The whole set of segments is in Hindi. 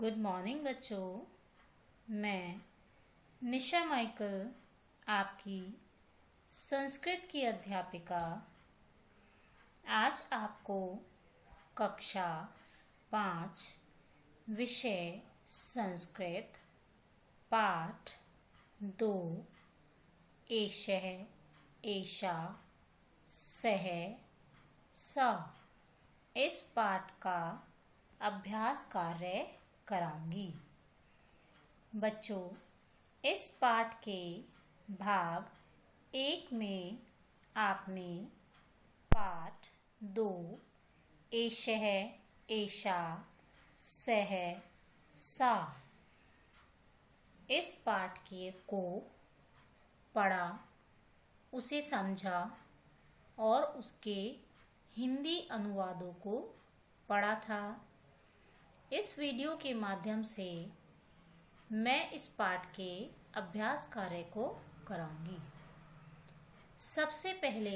गुड मॉर्निंग बच्चों। मैं निशा माइकल आपकी संस्कृत की अध्यापिका आज आपको कक्षा 5 विषय संस्कृत पाठ 2 एषः एषा सः सा इस पाठ का अभ्यास कार्य कराऊंगी। बच्चों, इस पाठ के भाग 1 में आपने पाठ 2 एषः एषा सः सा इस पाठ के को पढ़ा, उसे समझा और उसके हिंदी अनुवादों को पढ़ा था। इस वीडियो के माध्यम से मैं इस पाठ के अभ्यास कार्य को कराऊंगी। सबसे पहले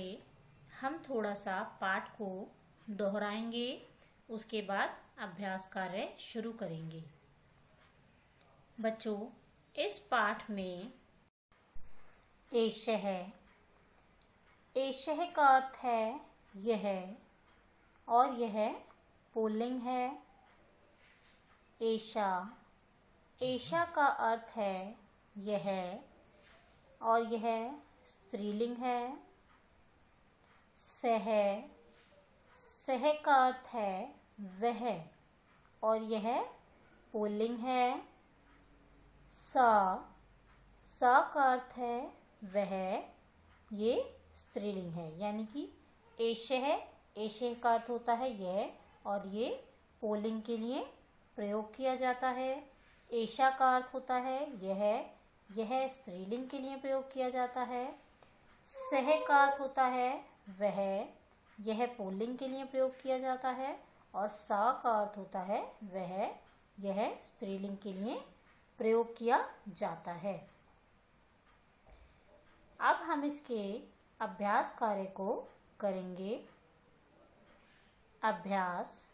हम थोड़ा सा पाठ को दोहराएंगे, उसके बाद अभ्यास कार्य शुरू करेंगे। बच्चों, इस पाठ में एषः एषः का अर्थ है यह, और यह पुल्लिंग है। एषा एषा का अर्थ है यह, और यह स्त्रीलिंग है। सः सः का अर्थ है वह, और यह पुल्लिंग है। सा सा का अर्थ है वह, ये स्त्रीलिंग है। यानी कि एषः एषः का अर्थ होता है यह, और ये पुल्लिंग के लिए प्रयोग किया जाता है। एषा का अर्थ होता है यह स्त्रीलिंग के लिए प्रयोग किया जाता है। सः का अर्थ होता है वह, यह पुल्लिंग के लिए प्रयोग किया जाता है। और सा का अर्थ होता है वह, यह स्त्रीलिंग के लिए प्रयोग किया जाता है। अब हम इसके अभ्यास कार्य को करेंगे। अभ्यास,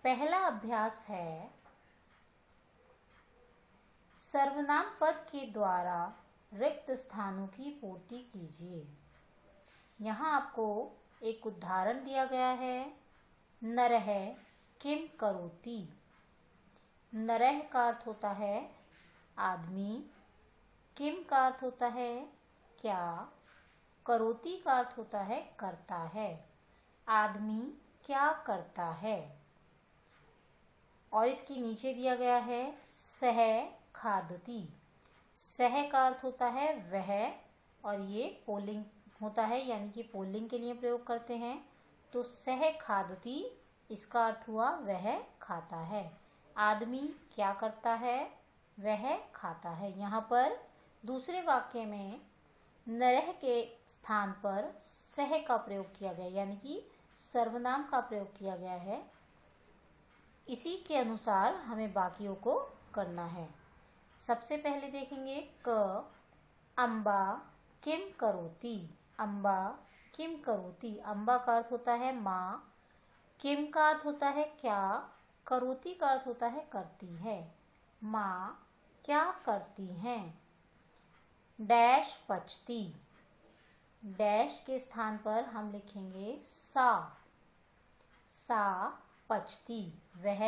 पहला अभ्यास है सर्वनाम पद के द्वारा रिक्त स्थानों की पूर्ति कीजिए। यहाँ आपको एक उदाहरण दिया गया है। नरः किम करोति। नरः का अर्थ होता है आदमी, किम का अर्थ होता है क्या, करोति का अर्थ होता है करता है। आदमी क्या करता है। और इसके नीचे दिया गया है सः खादति। सः का अर्थ होता है वह, और ये पुल्लिंग होता है, यानी कि पुल्लिंग के लिए प्रयोग करते हैं। तो सः खादति, इसका अर्थ हुआ वह खाता है। आदमी क्या करता है, वह खाता है। यहाँ पर दूसरे वाक्य में नरः के स्थान पर सः का प्रयोग किया गया, यानी कि सर्वनाम का प्रयोग किया गया है। इसी के अनुसार हमें बाकियों को करना है। सबसे पहले देखेंगे क अम्बा किम करोति। अम्बा किम करोति। अम्बा का अर्थ होता है माँ, किम का अर्थ होता है क्या, करोति का अर्थ होता है करती है। माँ क्या करती हैं। डैश पचती। डैश के स्थान पर हम लिखेंगे सा। सा पचती, वह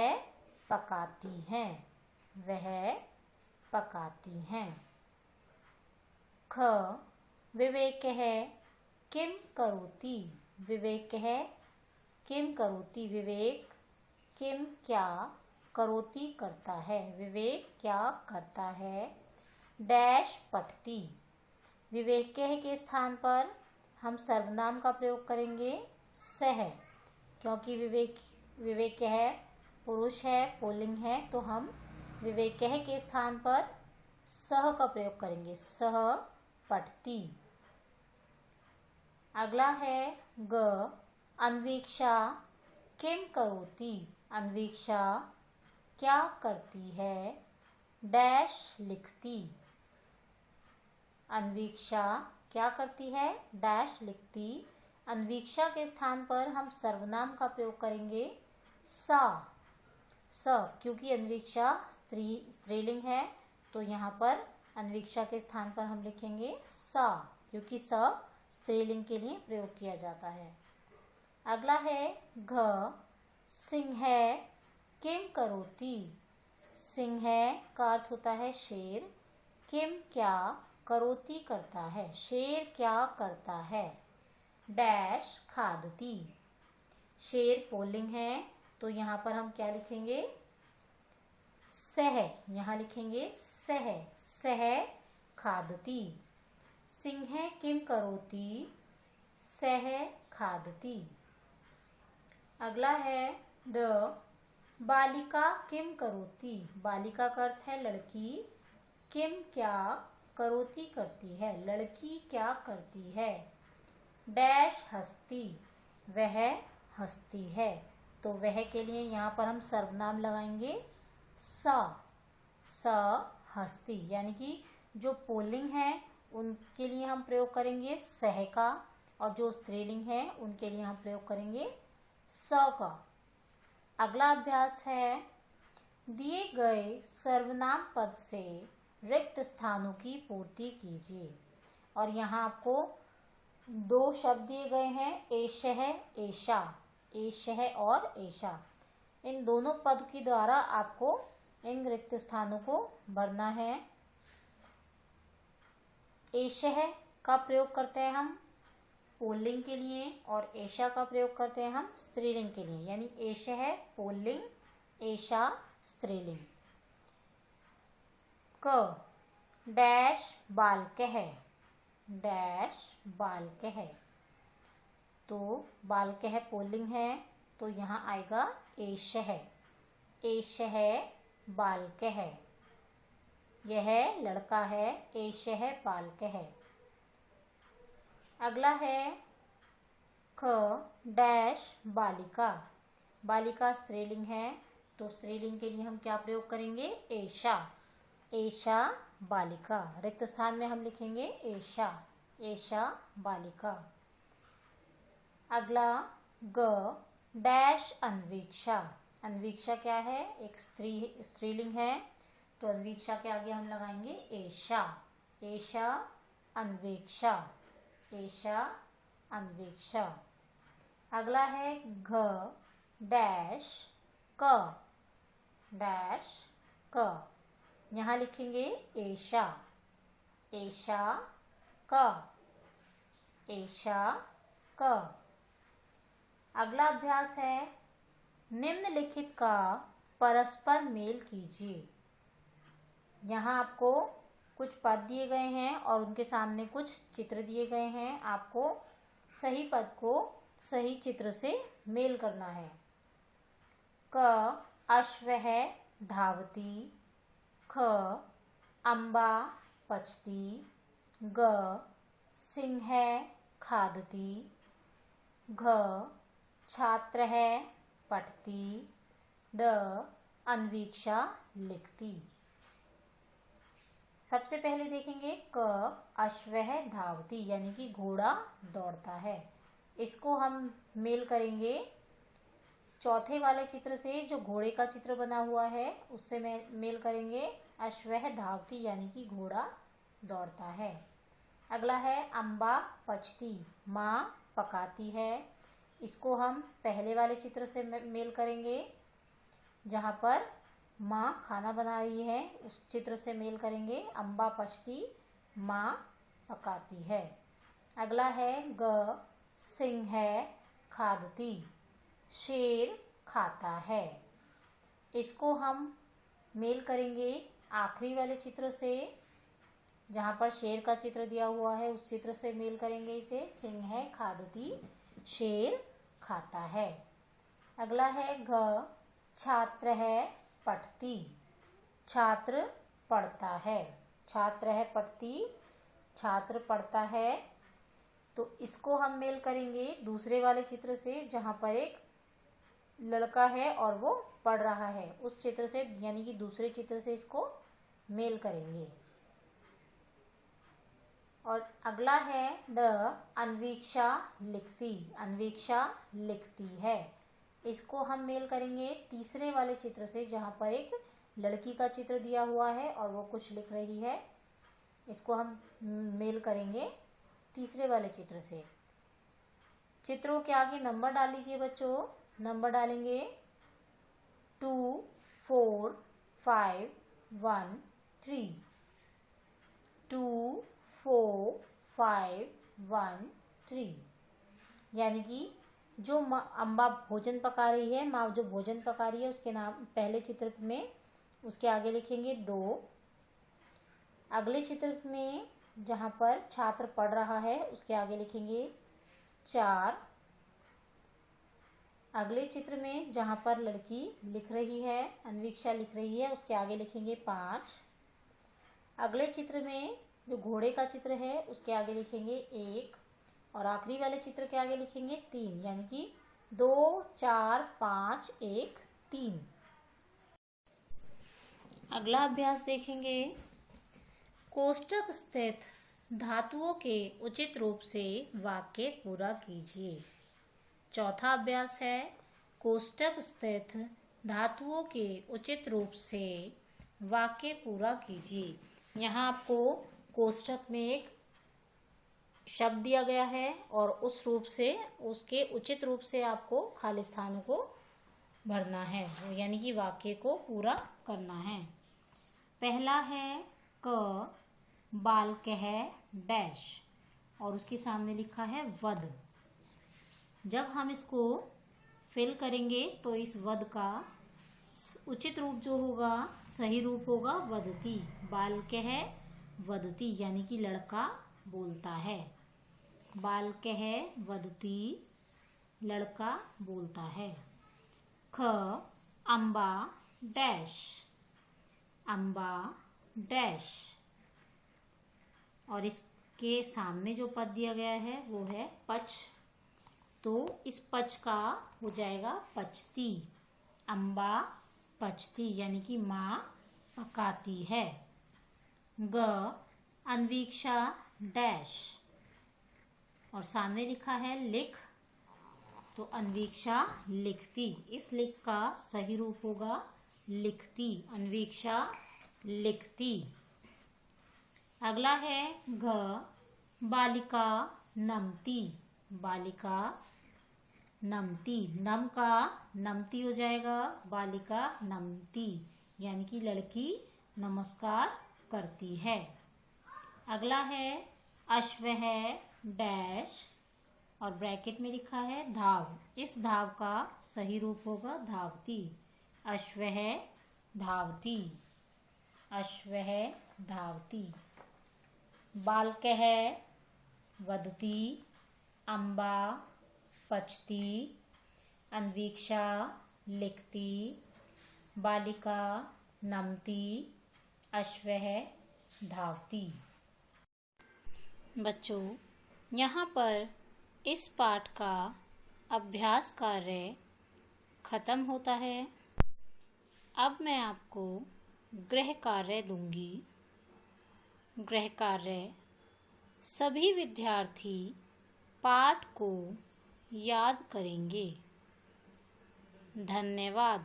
पकाती हैं, वह पकाती हैं। ख विवेकः किम करोति। विवेकः किम करोति। विवेक किम क्या, करोति करता है। विवेक क्या करता है। डैश पठती। विवेकः के स्थान पर हम सर्वनाम का प्रयोग करेंगे सः, क्योंकि विवेकः पुरुष है, पुल्लिंग है, तो हम विवेकः के स्थान पर सः का प्रयोग करेंगे। सः पठती। अगला है ग अन्वीक्षा किम करोति। अन्वीक्षा क्या करती है। डैश लिखती। अन्वीक्षा क्या करती है, डैश लिखती। अन्वीक्षा के स्थान पर हम सर्वनाम का प्रयोग करेंगे सा। स, क्योंकि अन्वीक्षा स्त्रीलिंग है तो यहाँ पर अन्वीक्षा के स्थान पर हम लिखेंगे सा, क्योंकि स स्त्रीलिंग के लिए प्रयोग किया जाता है। अगला है घ, सिंह किम करोति। सिंह का अर्थ होता है शेर, किम क्या, करोति करता है, शेर क्या करता है। डैश खादती। शेर पुल्लिंग है तो यहाँ पर हम क्या लिखेंगे, सह, यहाँ लिखेंगे सह, सह खादती। सिंह किम करोति, सह खादती। अगला है द, बालिका किम करोति। बालिका का अर्थ है लड़की, किम क्या, करोति करती है, लड़की क्या करती है। डैश हस्ती, वह हंसती है, तो वह के लिए यहाँ पर हम सर्वनाम लगाएंगे सा, स हस्ती, यानी कि जो पुल्लिंग है उनके लिए हम प्रयोग करेंगे सह का, और जो स्त्रीलिंग है उनके लिए हम प्रयोग करेंगे स का। अगला अभ्यास है, दिए गए सर्वनाम पद से रिक्त स्थानों की पूर्ति कीजिए। और यहाँ आपको दो शब्द दिए गए हैं, एषः एषा, एषः और एषा। इन दोनों पद के द्वारा आपको इन रिक्त स्थानों को भरना है। एषः का प्रयोग करते हैं हम पुल्लिंग के लिए और एषा का प्रयोग करते हैं हम स्त्रीलिंग के लिए, यानी एषः पुल्लिंग, एषा स्त्रीलिंग। क, डैश बालकः, डैश बालकः, तो बालकः पुल्लिंग है तो यहाँ आएगा एषः, एषः बालकः, यह लड़का है, एषः बालकः। अगला है ख, डैश बालिका। बालिका स्त्रीलिंग है तो स्त्रीलिंग के लिए हम क्या प्रयोग करेंगे, एषा, एषा बालिका। रिक्त स्थान में हम लिखेंगे एषा, एषा बालिका। अगला ग, डैश अन्वीक्षा। अन्वीक्षा क्या है, एक स्त्रीलिंग है तो अन्वीक्षा के आगे हम लगाएंगे एषा, एषा अन्वीक्षा, एषा अन्वीक्षा। अगला है घ, डैश क, डैश क, यहाँ लिखेंगे एषा, एषा क, एषा क। अगला अभ्यास है, निम्नलिखित का परस्पर मेल कीजिए। यहाँ आपको कुछ पद दिए गए हैं और उनके सामने कुछ चित्र दिए गए हैं, आपको सही पद को सही चित्र से मेल करना है। क, अश्वः धावति। ख, अम्बा पचती। ग, सिंह खादति। घ, छात्रः पठति। द, अन्वीक्षा लिखती। सबसे पहले देखेंगे क, अश्वः धावति, यानी कि घोड़ा दौड़ता है। इसको हम मेल करेंगे चौथे वाले चित्र से, जो घोड़े का चित्र बना हुआ है उससे मेल करेंगे अश्वः धावति, यानी कि घोड़ा दौड़ता है। अगला है अम्बा पचती, माँ पकाती है। इसको हम पहले वाले चित्र से मेल करेंगे, जहाँ पर माँ खाना बना रही है उस चित्र से मेल करेंगे अम्बा पचती, माँ पकाती है। अगला है ग, सिंह खादती, शेर खाता है। इसको हम मेल करेंगे आखिरी वाले चित्र से, जहाँ पर शेर का चित्र दिया हुआ है उस चित्र से मेल करेंगे इसे, सिंह खादती, शेर खाता है। अगला है घ, छात्र पठती, छात्र पढ़ता है। छात्र पठती, छात्र पढ़ता है, तो इसको हम मेल करेंगे दूसरे वाले चित्र से, जहाँ पर एक लड़का है और वो पढ़ रहा है उस चित्र से, यानी कि दूसरे चित्र से इसको मेल करेंगे। और अगला है ड, अन्वीक्षा लिखती, अन्वीक्षा लिखती है। इसको हम मेल करेंगे तीसरे वाले चित्र से, जहाँ पर एक लड़की का चित्र दिया हुआ है और वो कुछ लिख रही है। इसको हम मेल करेंगे तीसरे वाले चित्र से। चित्रों के आगे नंबर डाल लीजिए बच्चों। नंबर डालेंगे 2 4 5 1 3, 2 4 5 1 3। यानी कि जो अम्बा भोजन पका रही है, माँ जो भोजन पका रही है, उसके नाम पहले चित्र में उसके आगे लिखेंगे 2। अगले चित्र में जहाँ पर छात्र पढ़ रहा है उसके आगे लिखेंगे 4। अगले चित्र में जहाँ पर लड़की लिख रही है, अन्वीक्षा लिख रही है, उसके आगे लिखेंगे 5। अगले चित्र में जो घोड़े का चित्र है उसके आगे लिखेंगे 1 और आखिरी वाले चित्र के आगे लिखेंगे 3, यानी कि 2 4 5 1 3। अगला अभ्यास देखेंगे। कोष्ठक स्थित धातुओं के उचित रूप से वाक्य पूरा कीजिए। चौथा अभ्यास है कोष्ठक स्थित धातुओं के उचित रूप से वाक्य पूरा कीजिए। यहाँ आपको कोष्ठक में एक शब्द दिया गया है और उस रूप से, उसके उचित रूप से आपको खाली स्थानों को भरना है, यानी कि वाक्य को पूरा करना है। पहला है क बालकः डैश और उसके सामने लिखा है वध। जब हम इसको फिल करेंगे तो इस वध का उचित रूप जो होगा, सही रूप होगा वदती। बालकः वदती यानी कि लड़का बोलता है। बालकः वदती लड़का बोलता है। ख अम्बा डैश, अम्बा डैश और इसके सामने जो पद दिया गया है वो है पच, तो इस पच का हो जाएगा पचती। अम्बा पचती यानी कि माँ पकाती है। ग अन्वीक्षा डैश और सामने लिखा है लिख, तो अन्वीक्षा लिखती। इस लिख का सही रूप होगा लिखती। अन्वीक्षा लिखती। अगला है घ बालिका नमती, बालिका नमती। नम का नमती हो जाएगा बालिका नमती, यानी कि लड़की नमस्कार करती है। अगला है अश्वः डैश और ब्रैकेट में लिखा है धाव। इस धाव का सही रूप होगा धावती। अश्वः धावती, अश्वः धावती। बालकः वदती, अम्बा पचती, अन्वीक्षा लिखती, बालिका नमती, अश्वः धावती। बच्चों, यहाँ पर इस पाठ का अभ्यास कार्य खत्म होता है। अब मैं आपको गृह कार्य दूंगी। गृह कार्य सभी विद्यार्थी पाठ को याद करेंगे। धन्यवाद।